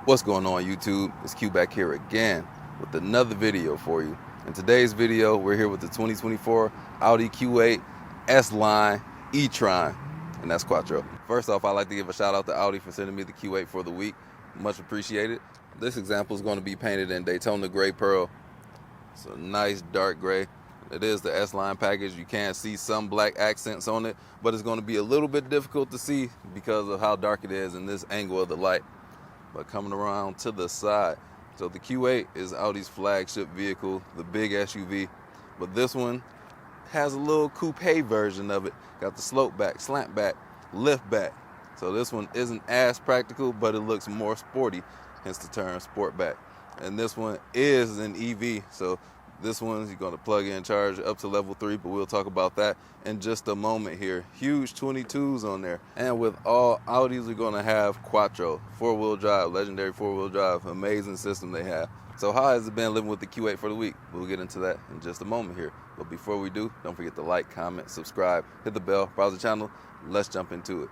What's going on, YouTube? It's Q back here again with another video for you. In today's video, we're here with the 2024 Audi Q8 S-Line e-tron, and that's Quattro. First off, I'd like to give a shout out to Audi for sending me the Q8 for the week. Much appreciated. This example is going to be painted in Daytona Gray Pearl. It's a nice dark gray. It is the S-Line package. You can see some black accents on it, but it's going to be a little bit difficult to see because of how dark it is in this angle of the light. But coming around to the side, so the Q8 is Audi's flagship vehicle, the big SUV, but this one has a little coupe version of it. Got the slope back, slant back, lift back. So this one isn't as practical, but it looks more sporty, hence the term Sportback. And this one is an EV, so this one you're going to plug in, charge up to level 3, but we'll talk about that in just a moment here. Huge 22s on there. And with all Audis, we're going to have Quattro, 4-wheel drive, legendary 4-wheel drive, amazing system they have. So how has it been living with the Q8 for the week? We'll get into that in just a moment here. But before we do, don't forget to like, comment, subscribe, hit the bell, browse the channel. Let's jump into it.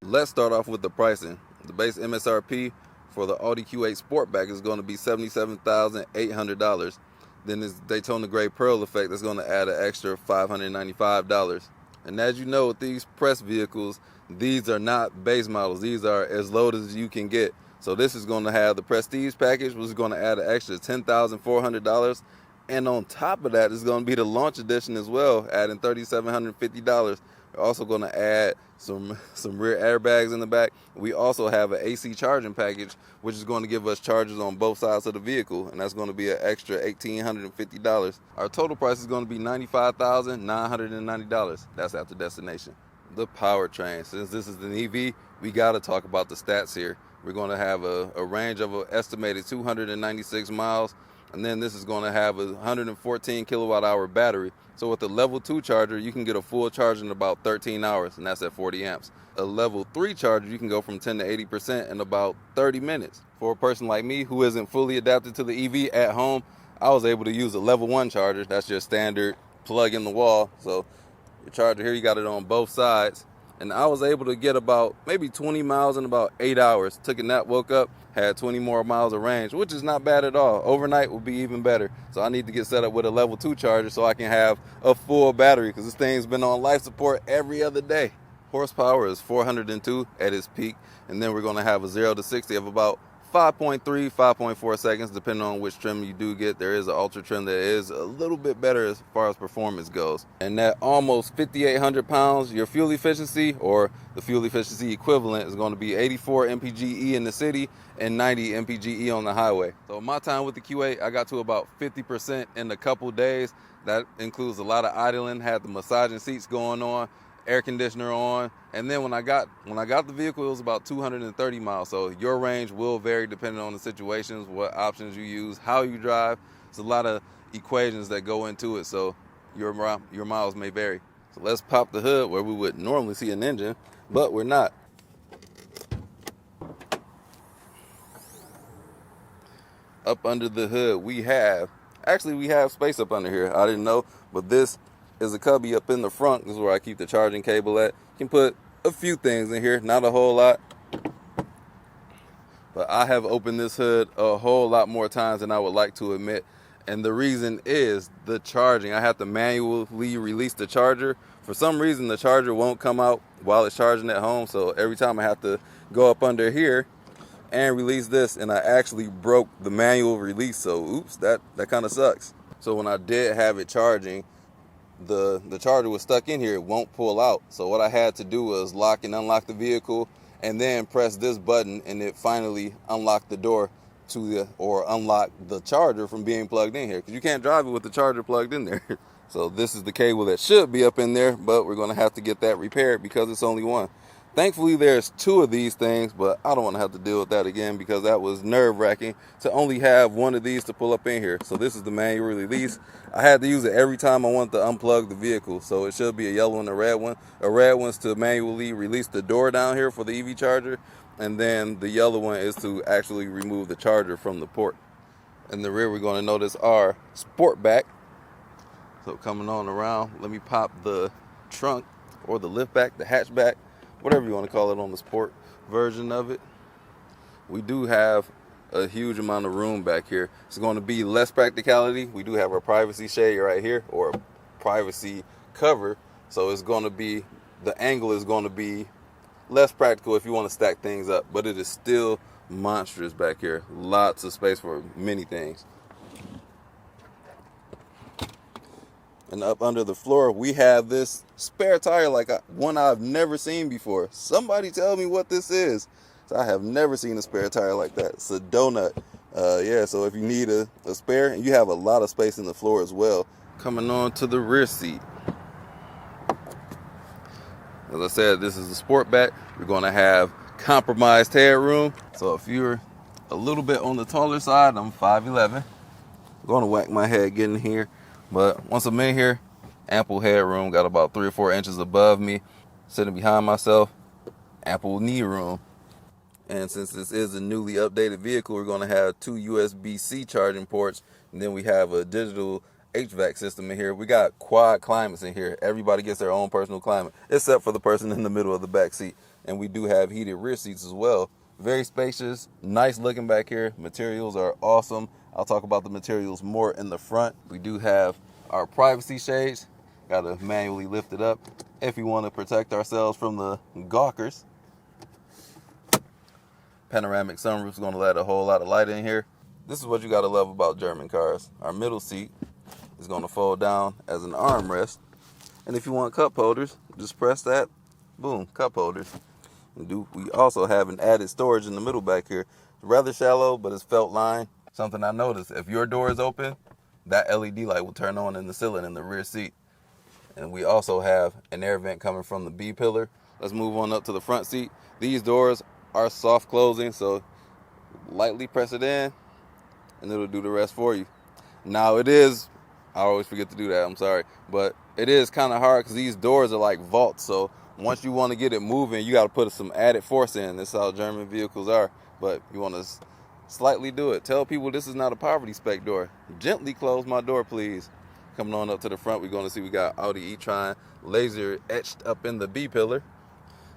Let's start off with the pricing. The base MSRP for the Audi Q8 Sportback is going to be $77,800. Then this Daytona Gray Pearl effect is going to add an extra $595. And as you know, with these press vehicles, these are not base models. These are as low as you can get. So this is going to have the Prestige package, which is going to add an extra $10,400. And on top of that is going to be the Launch Edition as well, adding $3,750. We're also going to add some rear airbags in the back. We also have an AC charging package, which is going to give us chargers on both sides of the vehicle, and that's going to be an extra $1,850. Our total price is going to be $95,990. That's after destination. The powertrain. Since this is an EV, we got to talk about the stats here. We're going to have a range of an estimated 296 miles, and then this is going to have a 114 kilowatt hour battery. So with the level 2 charger, you can get a full charge in about 13 hours, and that's at 40 amps. A level 3 charger, you can go from 10 to 80% in about 30 minutes. For a person like me who isn't fully adapted to the EV at home, I was able to use a level 1 charger. That's your standard plug in the wall. So your charger here, you got it on both sides. And I was able to get about maybe 20 miles in about 8 hours. Took a nap, woke up, had 20 more miles of range, which is not bad at all. Overnight will be even better. So I need to get set up with a level 2 charger so I can have a full battery, because this thing's been on life support every other day. Horsepower is 402 at its peak, and then we're going to have a 0 to 60 of about 5.3, 5.4 seconds, depending on which trim you do get. There is an ultra trim that is a little bit better as far as performance goes. And that almost 5,800 pounds, your fuel efficiency, or the fuel efficiency equivalent, is going to be 84 mpge in the city and 90 mpge on the highway. So my time with the Q8, I got to about 50% in a couple days. That includes a lot of idling, had the massaging seats going on, air conditioner on, and then when I got the vehicle, it was about 230 miles. So your range will vary depending on the situations, what options you use, how you drive. There's a lot of equations that go into it, so your miles may vary. So let's pop the hood where we would normally see an engine, but we're not. Up under the hood, we have space up under here. I didn't know, but this is a cubby up in the front. This is where I keep the charging cable at. You can put a few things in here, not a whole lot. But I have opened this hood a whole lot more times than I would like to admit. And the reason is the charging. I have to manually release the charger. For some reason, the charger won't come out while it's charging at home. So every time I have to go up under here and release this, and I actually broke the manual release. So oops, that kind of sucks. So when I did have it charging, the charger was stuck in here. It won't pull out. So what I had to do was lock and unlock the vehicle and then press this button, and it finally unlocked the door or unlocked the charger from being plugged in here, because you can't drive it with the charger plugged in there. So this is the cable that should be up in there, but we're going to have to get that repaired because it's only one. Thankfully, there's 2 of these things, but I don't want to have to deal with that again, because that was nerve-wracking to only have one of these to pull up in here. So this is the manual release. I had to use it every time I wanted to unplug the vehicle. So it should be a yellow and a red one. A red one's to manually release the door down here for the EV charger, and then the yellow one is to actually remove the charger from the port. In the rear, we're going to notice our Sportback So coming on around, let me pop the trunk or the lift back, the hatchback, whatever you want to call it on the sport version of it. We do have a huge amount of room back here. It's going to be less practicality. We do have our privacy shade right here, or a privacy cover. So it's going to be, the angle is going to be less practical if you want to stack things up, but it is still monstrous back here. Lots of space for many things. And up under the floor, we have this spare tire, like one I've never seen before. Somebody tell me what this is. So I have never seen a spare tire like that. It's a donut. Yeah, so if you need a spare, and you have a lot of space in the floor as well. Coming on to the rear seat. As I said, this is the Sportback. We're going to have compromised headroom. So if you're a little bit on the taller side, I'm 5'11". I'm going to whack my head getting here. But once I'm in here, ample headroom, got about 3 or 4 inches above me. Sitting behind myself, ample knee room. And since this is a newly updated vehicle, we're going to have 2 USB-C charging ports. And then we have a digital HVAC system in here. We got quad climates in here. Everybody gets their own personal climate, except for the person in the middle of the back seat. And we do have heated rear seats as well. Very spacious, nice looking back here. Materials are awesome. I'll talk about the materials more in the front. We do have our privacy shades. Got to manually lift it up if we want to protect ourselves from the gawkers. Panoramic sunroof is going to let a whole lot of light in here. This is what you got to love about German cars. Our middle seat is going to fold down as an armrest. And if you want cup holders, just press that. Boom, cup holders. We also have an added storage in the middle back here. It's rather shallow, but it's felt line. Something I noticed, if your door is open, that LED light will turn on in the ceiling in the rear seat. And we also have an air vent coming from the B pillar. Let's move on up to the front seat. These doors are soft closing, so lightly press it in and it'll do the rest for you. Now it is, I always forget to do that, I'm sorry, but it is kind of hard because these doors are like vaults, so once you want to get it moving, you got to put some added force in. This is how German vehicles are, but you want to slightly do it. Tell people this is not a poverty spec door. Gently close my door, please. Coming on up to the front, we're going to see we got Audi e-tron laser etched up in the B pillar.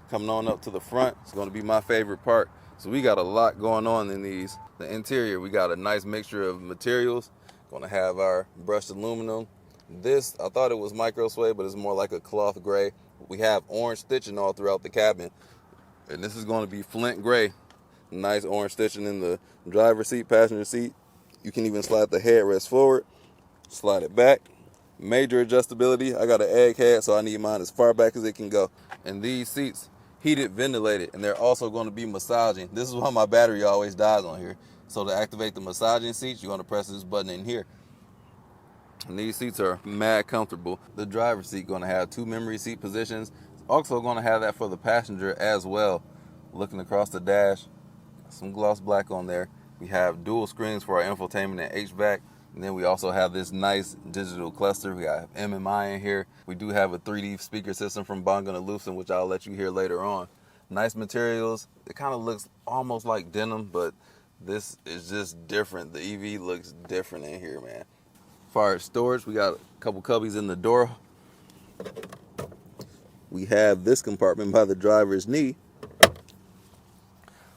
Coming on up to the front, it's going to be my favorite part. So we got a lot going on in these. The interior, we got a nice mixture of materials. Going to have our brushed aluminum. This, I thought it was micro suede, but it's more like a cloth gray. We have orange stitching all throughout the cabin. And this is going to be flint gray. Nice orange stitching in the driver's seat, passenger seat. You can even slide the headrest forward, slide it back. Major adjustability. I got an egghead, so I need mine as far back as it can go. And these seats, heated, ventilated, and they're also going to be massaging. This is why my battery always dies on here. So to activate the massaging seats, you're going to press this button in here. And these seats are mad comfortable. The driver's seat going to have 2 memory seat positions. It's also going to have that for the passenger as well. Looking across the dash, some gloss black on there. We have dual screens for our infotainment and HVAC. And then we also have this nice digital cluster. We got MMI in here. We do have a 3D speaker system from Bang & Olufsen, which I'll let you hear later on. Nice materials. It kind of looks almost like denim, but this is just different. The EV looks different in here, man. As far as storage, we got a couple cubbies in the door. We have this compartment by the driver's knee.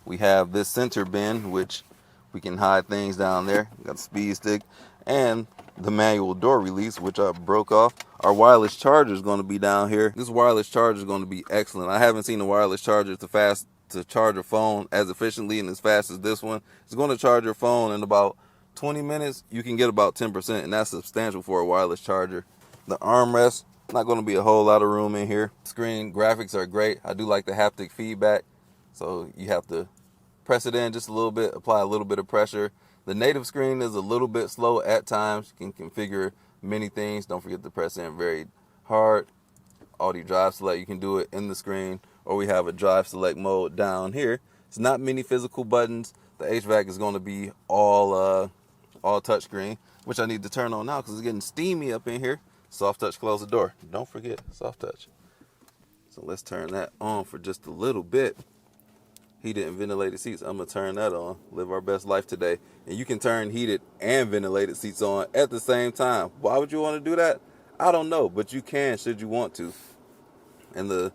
We have this center bin, which we can hide things down there. We got the speed stick and the manual door release, which I broke off. Our wireless charger is going to be down here. This wireless charger is going to be excellent. I haven't seen a wireless charger to charge a phone as efficiently and as fast as this one. It's going to charge your phone in about 20 minutes. You can get about 10%, and that's substantial for a wireless charger. The armrest, not going to be a whole lot of room in here. Screen graphics are great. I do like the haptic feedback, so you have to press it in just a little bit, apply a little bit of pressure. The native screen is a little bit slow at times. You can configure many things. Don't forget to press in very hard. Audi Drive Select, you can do it in the screen, or we have a Drive Select mode down here. It's not many physical buttons. The HVAC is going to be all touchscreen, which I need to turn on now because it's getting steamy up in here. Soft touch, close the door. Don't forget, soft touch. So let's turn that on for just a little bit. Heated and ventilated seats, I'm going to turn that on. Live our best life today. And you can turn heated and ventilated seats on at the same time. Why would you want to do that? I don't know, but you can should you want to. And the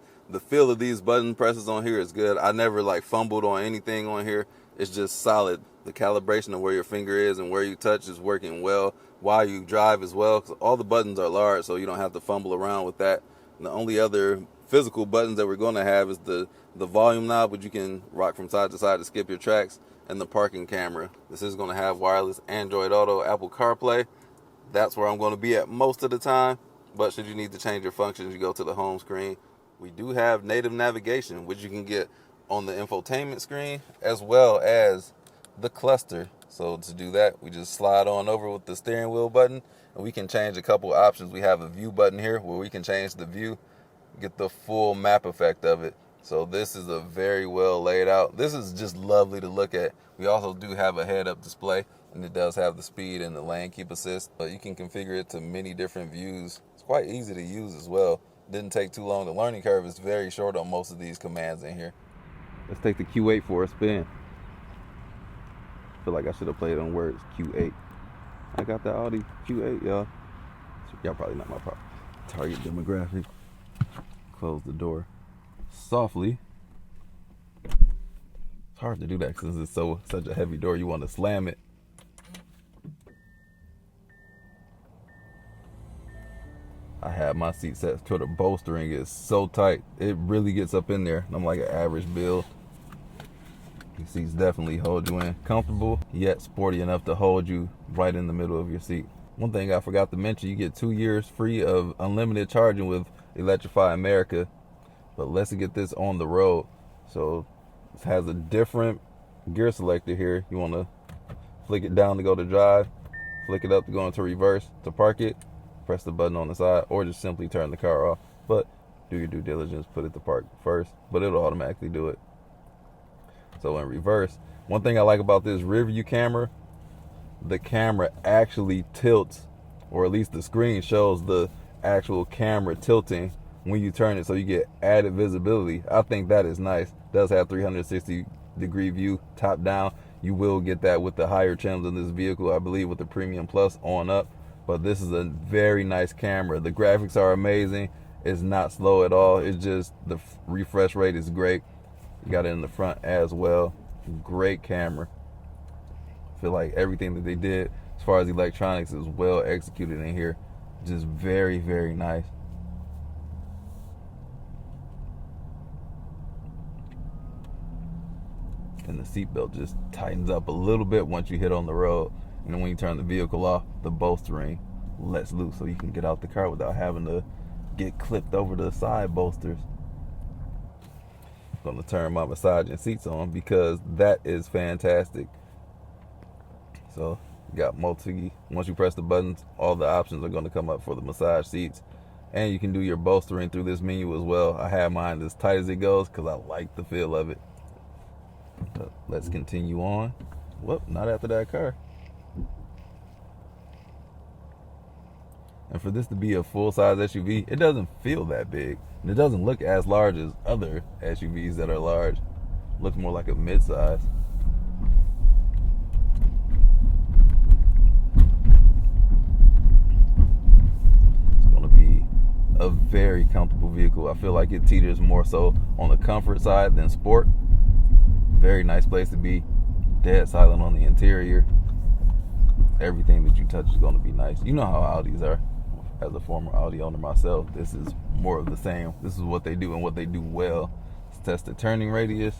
feel of these button presses on here is good. I never like fumbled on anything on here. It's just solid. The calibration of where your finger is and where you touch is working well while you drive as well. 'Cause all the buttons are large, so you don't have to fumble around with that. And the only other physical buttons that we're going to have is the volume knob, which you can rock from side to side to skip your tracks, and the parking camera. This is going to have wireless Android Auto, Apple CarPlay. That's where I'm going to be at most of the time. But should you need to change your functions, you go to the home screen. We do have native navigation, which you can get on the infotainment screen as well as the cluster. So to do that, we just slide on over with the steering wheel button, and we can change a couple options. We have a view button here where we can change the view, get the full map effect of it. So this is a very well laid out. This is just lovely to look at. We also do have a head-up display, and it does have the speed and the lane keep assist. But you can configure it to many different views. It's quite easy to use as well. Didn't take too long. The learning curve is very short on most of these commands in here. Let's take the Q8 for a spin. I feel like I should have played on words. Q8. I got the Audi Q8, y'all. So y'all probably not my target demographic. Close the door softly. It's hard to do that because it's such a heavy door. You want to slam it. I have my seat set to the bolstering. It's so tight. It really gets up in there. I'm like an average build. These seats definitely hold you in. Comfortable, yet sporty enough to hold you right in the middle of your seat. One thing I forgot to mention, you get 2 years free of unlimited charging with Electrify America. But let's get this on the road. So it has a different gear selector here. You want to flick it down to go to drive, flick it up to go into reverse. To park it, press the button on the side, or just simply turn the car off. But do your due diligence, put it to park first, but it'll automatically do it. So in reverse, one thing I like about this rear view camera, the camera actually tilts, or at least the screen shows the actual camera tilting when you turn it, so you get added visibility. I think that is nice. It does have 360-degree view top down. You will get that with the higher trims in this vehicle, I believe, with the Premium Plus on up. But this is a very nice camera. The graphics are amazing. It's not slow at all. It's just the refresh rate is great. You got it in the front as well. Great camera. I feel like everything that they did as far as electronics is well executed in here. Just very, very nice. And the seatbelt just tightens up a little bit once you hit on the road. And then when you turn the vehicle off, the bolstering lets loose so you can get out the car without having to get clipped over the side bolsters. I'm going to turn my massaging seats on because that is fantastic. So you got once you press the buttons, all the options are going to come up for the massage seats. And you can do your bolstering through this menu as well. I have mine as tight as it goes because I like the feel of it. But let's continue on. Whoop, not after that car. And for this to be a full-size SUV, it doesn't feel that big. And it doesn't look as large as other SUVs that are large. It looks more like a mid-size. It's going to be a very comfortable vehicle. I feel like it teeters more so on the comfort side than sport. Very nice place to be. Dead silent on the interior. Everything that you touch is going to be nice. You know how Audis are. As a former Audi owner myself, this is more of the same. This is what they do and what they do well. Let's test the turning radius.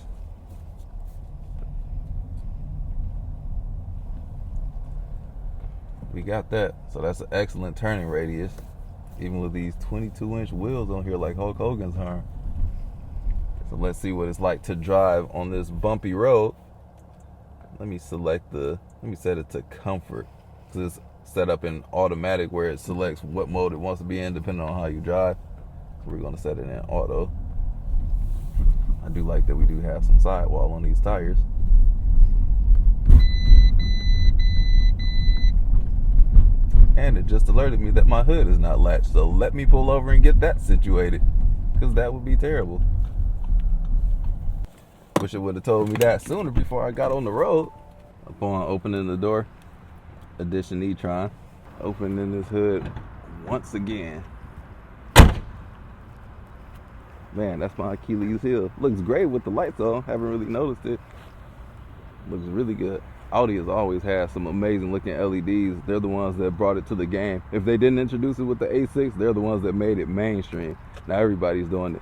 We got that. So that's an excellent turning radius. Even with these 22-inch wheels on here like Hulk Hogan's arm. So let's see what it's like to drive on this bumpy road. Let me set it to comfort. Because it's set up in automatic where it selects what mode it wants to be in depending on how you drive. So we're going to set it in auto. I do like that we do have some sidewall on these tires. And it just alerted me that my hood is not latched. So let me pull over and get that situated. Because that would be terrible. Wish it would have told me that sooner before I got on the road. Upon opening the door, Edition e-tron, opening this hood once again. Man, that's my Achilles heel. Looks great with the lights on. Haven't really noticed it. Looks really good. Audi has always had some amazing looking LEDs. They're the ones that brought it to the game. If they didn't introduce it with the A6, they're the ones that made it mainstream. Now everybody's doing it.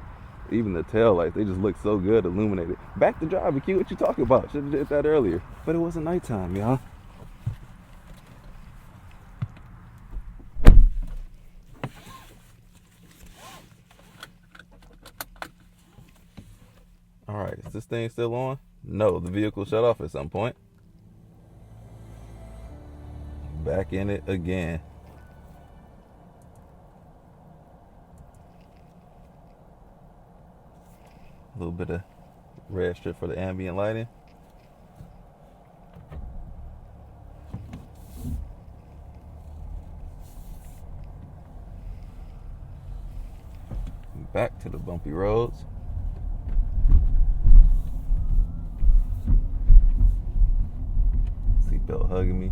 Even the tail lights, they just look so good illuminated. Back to Dragy, Q, what you talking about? Should have did that earlier. But it wasn't nighttime, y'all. All right, is this thing still on? No, the vehicle shut off at some point. Back in it again. A little bit of red strip for the ambient lighting. Back to the bumpy roads. Seatbelt hugging me.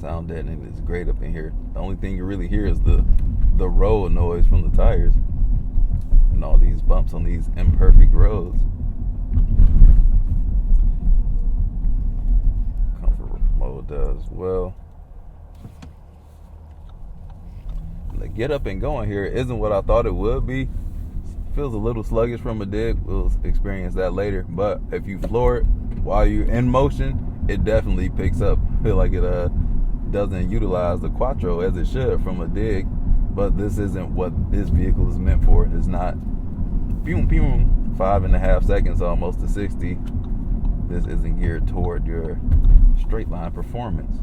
Sound deadening is great up in here. The only thing you really hear is the road noise from the tires and all these bumps on these imperfect roads. Comfort mode does well. The get up and going here isn't what I thought it would be. Feels a little sluggish from a dig. We'll experience that later. But if you floor it while you're in motion, it definitely picks up. I feel like it doesn't utilize the quattro as it should from a dig, but this isn't what this vehicle is meant for. It's not boom boom 5.5 seconds almost to 60. This isn't geared toward your straight line performance.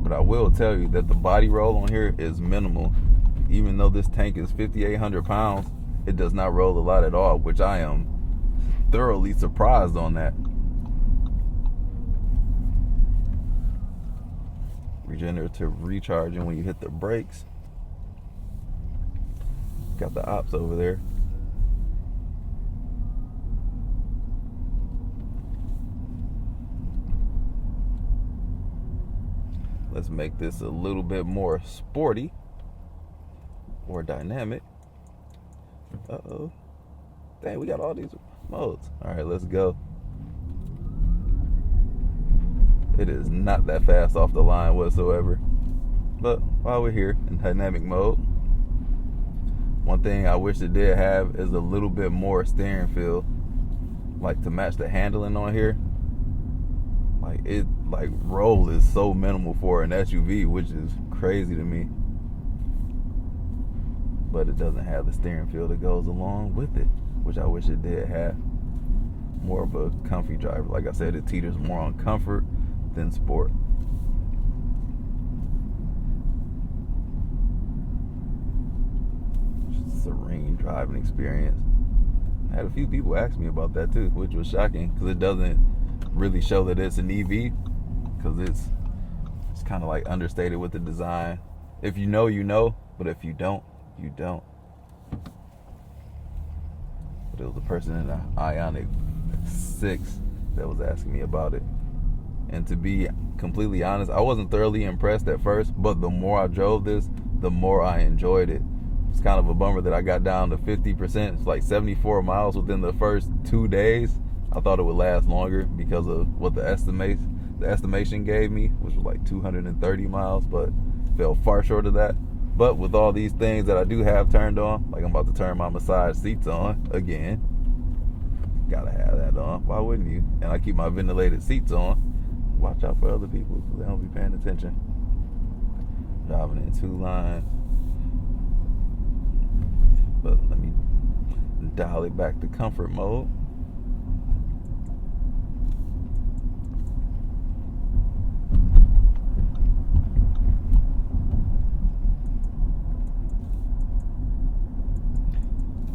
But I will tell you that the body roll on here is minimal. Even though this tank is 5,800 pounds, it does not roll a lot at all, which I am thoroughly surprised on that. Regenerative recharging when you hit the brakes. Got the ops over there. Let's make this a little bit more sporty or dynamic. Uh-oh. Dang, we got all these modes. All right, let's go. It is not that fast off the line whatsoever. But while we're here in dynamic mode, one thing I wish it did have is a little bit more steering feel, like to match the handling on here. Like roll is so minimal for an SUV, which is crazy to me. But it doesn't have the steering feel that goes along with it, which I wish it did have. More of a comfy driver. Like I said, it teeters more on comfort than sport. Serene driving experience. I had a few people ask me about that too, which was shocking because it doesn't really show that it's an EV, because it's kind of like understated with the design. If you know, you know, but if you don't, you don't. But it was a person in the Ioniq 6 that was asking me about it. And to be completely honest, I wasn't thoroughly impressed at first, but the more I drove this, the more I enjoyed it. It's kind of a bummer that I got down to 50%. It's like 74 miles within the first 2 days. I thought it would last longer because of what the estimation gave me, which was like 230 miles, but fell far short of that. But with all these things that I do have turned on, like I'm about to turn my massage seats on again. Gotta have that on. Why wouldn't you? And I keep my ventilated seats on. Watch out for other people because they don't be paying attention. Driving in 2 lines. But let me dial it back to comfort mode.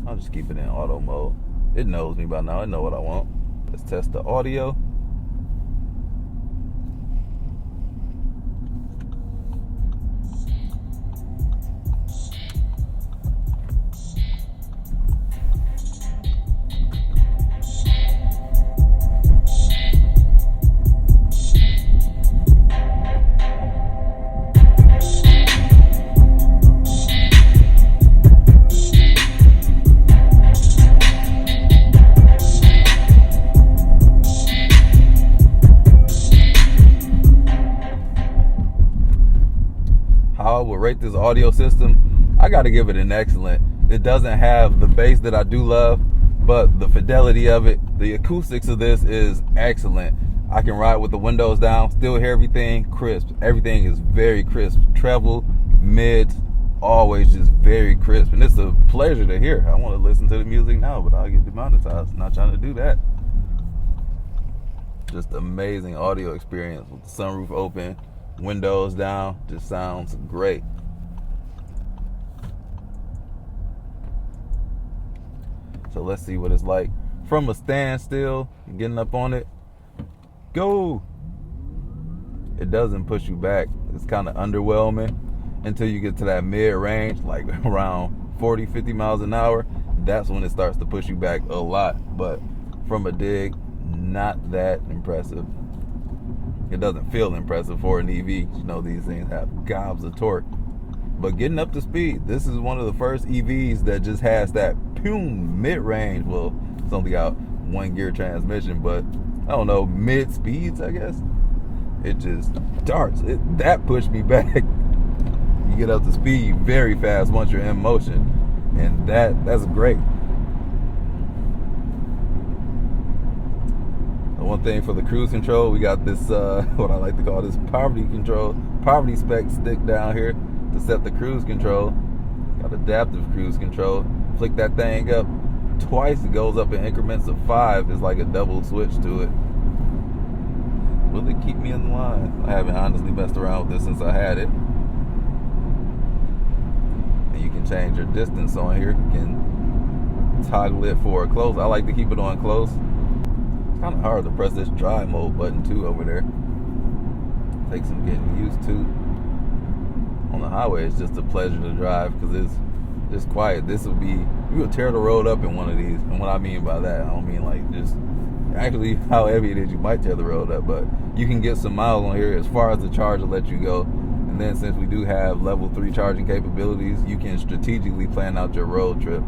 I'll just keep it in auto mode. It knows me by now. I know what I want. Let's test the audio. rate this audio system, I got to give it an excellent. It doesn't have the bass that I do love, but the fidelity of it, the acoustics of this is excellent. I can ride with the windows down, still hear everything crisp. Everything is very crisp. Treble, mids, always just very crisp. And it's a pleasure to hear. I want to listen to the music now, but I'll get demonetized. Not trying to do that. Just amazing audio experience with the sunroof open, windows down. Just sounds great. So let's see what it's like from a standstill, getting up on it. Go! It doesn't push you back. It's kind of underwhelming until you get to that mid-range, like around 40, 50 miles an hour. That's when it starts to push you back a lot. But from a dig, not that impressive. It doesn't feel impressive for an EV. You know, these things have gobs of torque. But getting up to speed, this is one of the first EVs that just has that mid-range. Well, it's only got 1-gear transmission, but I don't know, mid-speeds, I guess. It just darts. That pushed me back. You get up to speed very fast once you're in motion, and that's great. The one thing for the cruise control, we got this, what I like to call this poverty spec stick down here to set the cruise control. Got adaptive cruise control. Flick that thing up twice, it goes up in increments of 5. It's like a double switch to it. Will it keep me in the line? I haven't honestly messed around with this since I had it. And you can change your distance on here. You can toggle it for close. I like to keep it on close. It's kind of hard to press this drive mode button too over there. Takes some getting used to. On the highway, it's just a pleasure to drive because it's quiet. This would be, you would tear the road up in one of these. And what I mean by that, I don't mean like just actually how heavy it is, you might tear the road up, but you can get some miles on here as far as the charge will let you go. And then since we do have level 3 charging capabilities, you can strategically plan out your road trip.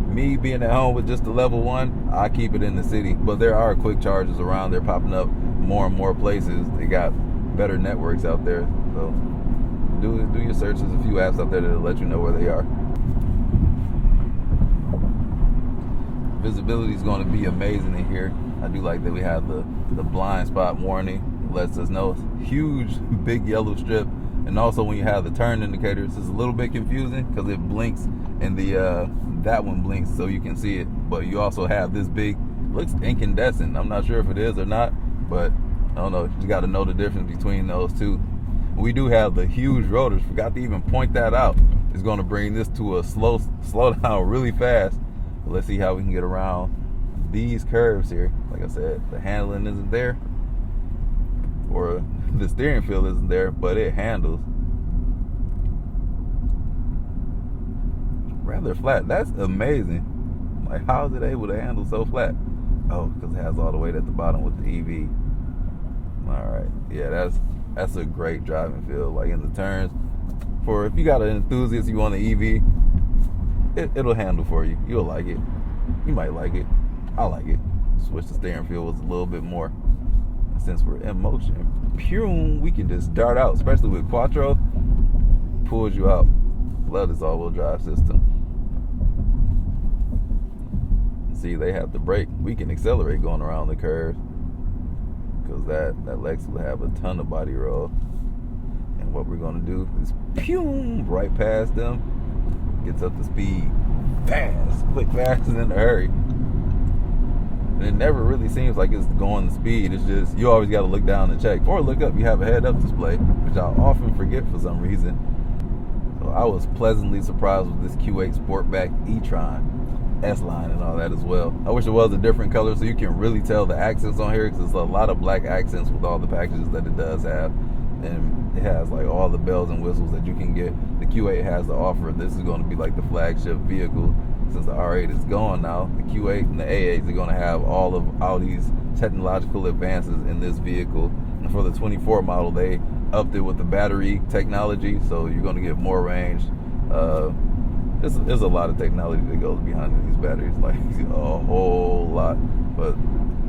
Me being at home with just the level 1, I keep it in the city, but there are quick chargers around. They're popping up more and more places. They got better networks out there, so do your searches. A few apps out there that'll let you know where they are. Visibility is going to be amazing in here. I do like that we have the blind spot warning. It lets us know it's huge, big yellow strip. And also when you have the turn indicators, it's a little bit confusing because it blinks and that one blinks so you can see it. But you also have this big, looks incandescent. I'm not sure if it is or not, but I don't know. You got to know the difference between those two. We do have the huge rotors. Forgot to even point that out. It's going to bring this to a slow down really fast. But let's see how we can get around these curves here. Like I said, the handling isn't there, or the steering feel isn't there, but it handles rather flat. That's amazing. Like, how is it able to handle so flat? Oh, because it has all the weight at the bottom with the EV. All right, yeah, that's a great driving feel. Like in the turns, for if you got an enthusiast, you want an EV, it'll handle for you. You'll like it. You might like it. I like it. Switch the steering feel was a little bit more. And since we're in motion, we can just dart out, especially with Quattro. Pulls you out. Love this all-wheel drive system. See, they have the brake. We can accelerate going around the curves because that Lex will have a ton of body roll. And what we're going to do is right past them. Gets up to speed fast, quick, fast, and in a hurry. And it never really seems like it's going to speed. It's just, you always got to look down and check. Or look up, you have a head-up display, which I often forget for some reason. So I was pleasantly surprised with this Q8 Sportback e-tron, S-line and all that as well. I wish it was a different color so you can really tell the accents on here, because there's a lot of black accents with all the packages that it does have. And it has like all the bells and whistles that you can get. The Q8 has to offer. This is going to be like the flagship vehicle. Since the R8 is gone now, the Q8 and the A8 are going to have all of Audi's technological advances in this vehicle. And for the 24 model, they upped it with the battery technology, so you're going to get more range. There's a lot of technology that goes behind these batteries, like a whole lot. But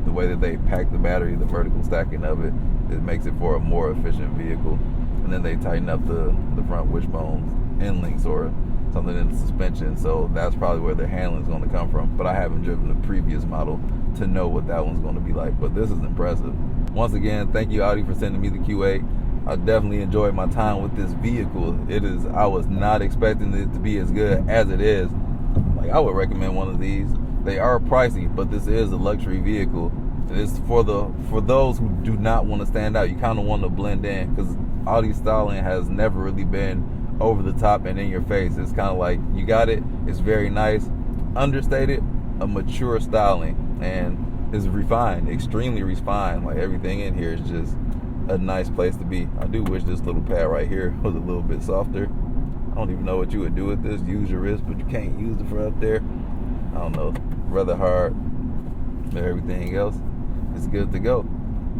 the way that they pack the battery, the vertical stacking of it, it makes it for a more efficient vehicle. and then they tighten up the front wishbones, end links, or something in the suspension. So that's probably where the handling is going to come from. But I haven't driven the previous model to know what that one's going to be like. But this is impressive. Once again, thank you, Audi, for sending me the Q8. I definitely enjoyed my time with this vehicle. I was not expecting it to be as good as it is. Like, I would recommend one of these. They are pricey, but this is a luxury vehicle. It's for those who do not want to stand out. You kind of want to blend in, because Audi styling has never really been over the top and in your face. It's kind of like, you got it, it's very nice, understated, a mature styling, and it's refined, extremely refined. Like, everything in here is just a nice place to be. I do wish this little pad right here was a little bit softer. I don't even know what you would do with this. Use your wrist, but you can't use it for up there. I don't know, rather hard. But everything else is good to go.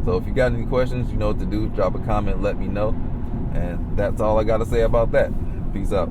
So if you got any questions, you know what to do. Drop a comment, let me know. And that's all I got to say about that. Peace out.